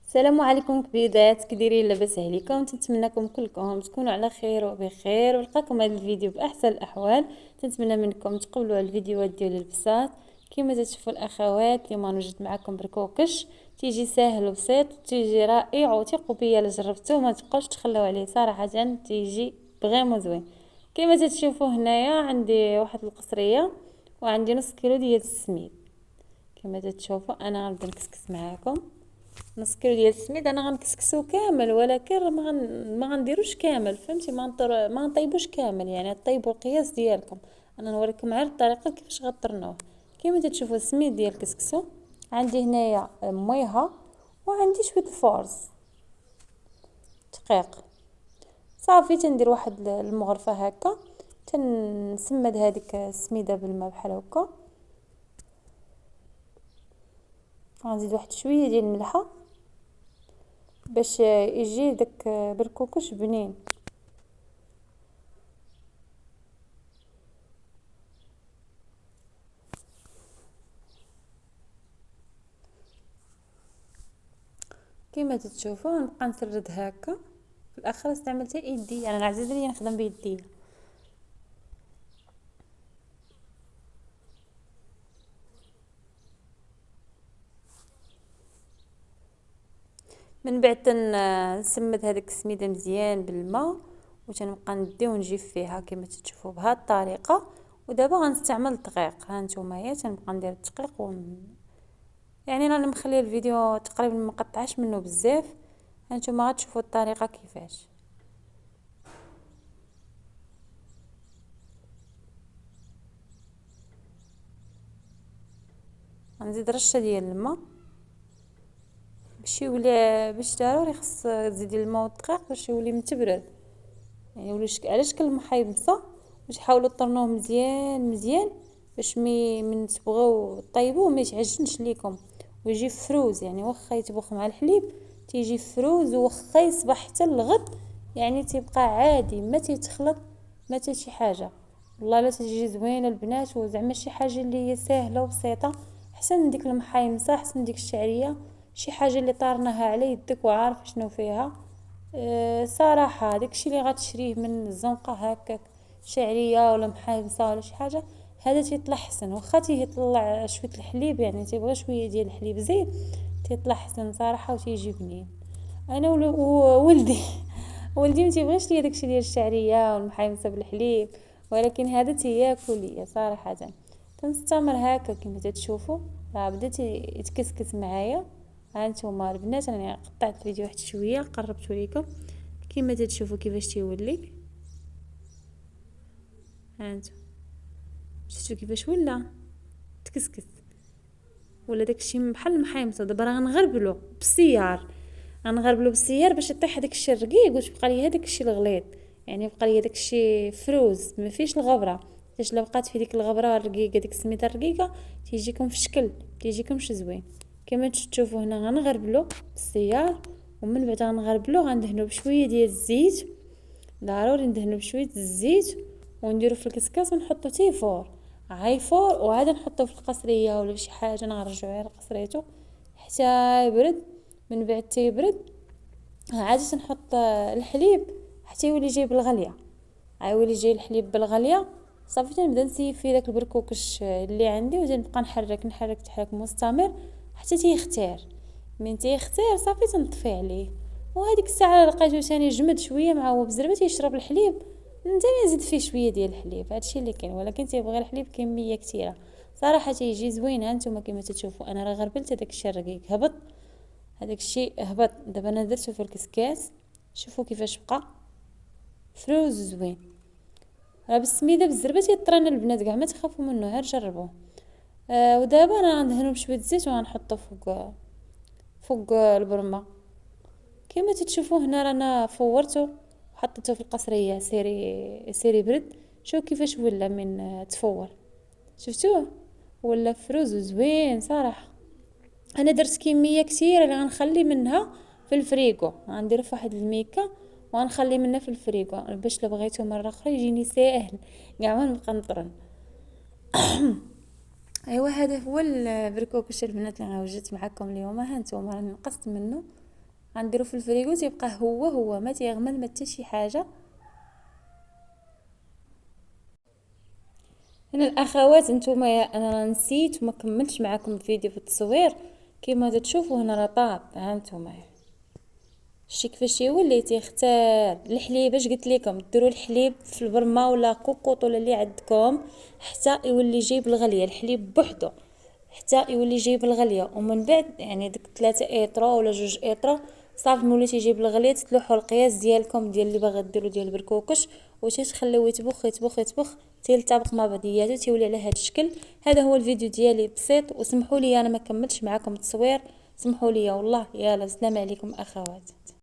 السلام عليكم كبيدات، كديرين؟ لاباس عليكم؟ تنتمنىكم كلكم تكونوا على خير وبخير ولقاكم هذا الفيديو باحسن الاحوال. تنتمنى منكم تقبلوا على الفيديوهات ديال البساط. كما تشوفوا الاخوات اليوم نوجد معكم بركوكش تيجي ساهل وبسيط وتيجي رائع، وثقوا بيا الا جربتوه ما تبقاوش تخلوا عليه، صراحه تيجي فريمون زوين. كما تشوفوا هنايا عندي واحد القصريه وعندي نص كيلو ديال السميد. كما تشوفوا انا غنبدا نكسكس معاكم نص كيلو ديال السميد. انا غنكسكسو كامل ولكن ما غنديروش كامل، فهمتي؟ ما غنطيبوش كامل، يعني طيبوا القياس ديالكم. انا نوريكم غير الطريقه كيفاش غطرنوه. كما تشوفوا السميد ديال الكسكسو عندي هنايا مويها وعندي شويه الفورز دقيق. صافي تندير واحد المغرفه هكا، تنسمد هذيك السميده بالماء بحال هكا. غنزيد واحد شويه ديال الملحه باش يجي داك بركوكش بنين. كما تشوفوا نبقى نسرد هكا. في الاخر استعملت يدي، انا العزيز لي نخدم بيدي. من بعد نسمد هذيك السميده مزيان بالماء وتنبقى ندي ونجيب فيها كما تشوفوا بهذه الطريقه. ودابا غنستعمل الدقيق، ها نتوما هي تنبقى ندير الدقيق يعني راني مخليه الفيديو تقريبا ما قطعش منه بزاف. ها نتوما غتشوفوا الطريقه كيفاش. غنزيد رشه ديال الماء باش ضروري خص تزيدي الماء والدقيق باش يولي متبرد، يعني يولي على شكل محيبصه. باش تحاولوا تطرنوه مزيان مزيان باش من تبغوا طيبوه ما يتعجنش ليكم ويجي فروز. يعني واخا يطبخ مع الحليب تيجي فروز، واخا يصبح حتى الغد يعني تيبقى عادي ما تيتخلط ما حتى شي حاجه. والله لا تجي زوينه البنات، وزعما شي حاجه اللي هي سهله وبسيطه احسن من ديك المحايمصه، احسن من ديك الشعريه، شي حاجه اللي طارناها على يدك وعارف شنو فيها. صراحه داكشي اللي غتشريه من الزنقه هكاك شعريه ولا محايمصه ولا شي حاجه هذا تيطلع حسن. واخا تيطلع شويه الحليب يعني تيبغى شويه ديال الحليب زيت تيطلع حسن صراحه وتيجي بنين. انا وولدي ولدي ما تيبغيش ليا داكشي ديال الشعريه والمحايمصه بالحليب، ولكن هذا تياكل ليا صراحه. تنستمر هكا كما تشوفوا راه بدا يتكسكس معايا. ها نتوما البنات انا قطعت الفيديو واحد شويه قربته ليكم كما تشوفوا كيفاش تيولي. ها انتم شفتوا كيفاش ولا تكسكس ولا داكشي بحال المحيمصه. دابا راه غنغربلو بالسيار، غنغربلو بالسيار باش يطيح هذاك الشيء الرقيق وتبقى لي هذاك الشيء الغليظ، يعني يبقى لي داك الشيء فروز ما فيش الغبره. حيت لا بقات في ديك الغبره الرقيقه ديك السميده الرقيقه تيجيكم في شكل تيجيكمش زوين. كما تشوفوا هنا غنغربلو بالسيار ومن بعد غنغربلو غندهنو بشويه ديال الزيت. ضروري ندهنو بشويه الزيت ونديرو في الكسكاس ونحطو تيفور عيفور، وعاد نحطو في القصريه ولا شي حاجه نرجعو على قصريته حتى يبرد. من بعد تيبرد عاد نحط الحليب حتى يولي جاي بالغليه. يولي جاي الحليب بالغليه صافي تنبدا نسيف في داك البركوكش اللي عندي وتنبقى نحرك مستمر حتى تيختار. من تيختار صافي تنطفي عليه. وهذيك الساعه لقيتو ثاني جمد شويه مع هو بزربه تيشرب الحليب نتا نزيد فيه شويه ديال الحليب. هادشي اللي كاين، ولكن تيبغي الحليب كميه كثيره صراحه تيجي زوين. ها نتوما كما تشوفوا انا راه غربلت هذاك الشيء الرقيق هبط، هذاك الشيء هبط. دابا انا درته في الكسكاس شوفوا كيفاش بقى فروز زوين. راه بالسميده بالزربه تيطرن البنات كاع ما تخافوا منه غير جربوه. ودابا انا غندهنو بشويه زيت وغنحطو فوق البرمه. كما تشوفوا هنا رانا فورته وحطيته في القصريه سيري برد. شوف كيفاش ولا من تفور، شفتوه ولا فروز زوين صراحه. انا درت كميه كثيره اللي غنخلي منها في الفريغو، غندير في واحد الميكا وغنخلي منها في الفريغو باش لو بغيتو مره اخرى يجيني ساهل كاع ما نبقى نطرن. ايوا هذا هو البركوكش البنات اللي وجدت معكم اليوم. ها نتوما راني نقصت منه غنديرو في الفريغو تيبقى هو ما تيغمل ما حتى شي حاجه. هنا الاخوات نتوما انا راه نسيت وما كملتش معكم الفيديو في التصوير. كما تشوفوا هنا راه طاب، ها نتوما شتي كيفاش يولي تيختار الحليب. اش قلت لكم ديروا الحليب في البرمه ولا كوكوط ولا اللي عندكم حتى يولي يجيب الغليه، الحليب بوحدو حتى يولي يجيب الغليه. ومن بعد يعني ديك 3 ايطرو ولا 2 ايطرو صافي مولي تيجيب الغليه تلوحوا القياس ديالكم ديال اللي باغا ديروا ديال البركوكش وتخليوه يطبخ يطبخ يطبخ تيلتبق مع بعضياته تيولي على هذا الشكل. هذا هو الفيديو ديالي بسيط، وسمحوا لي انا ما كملتش معكم التصوير، سمحوا لي والله. يلا سلام عليكم اخوات.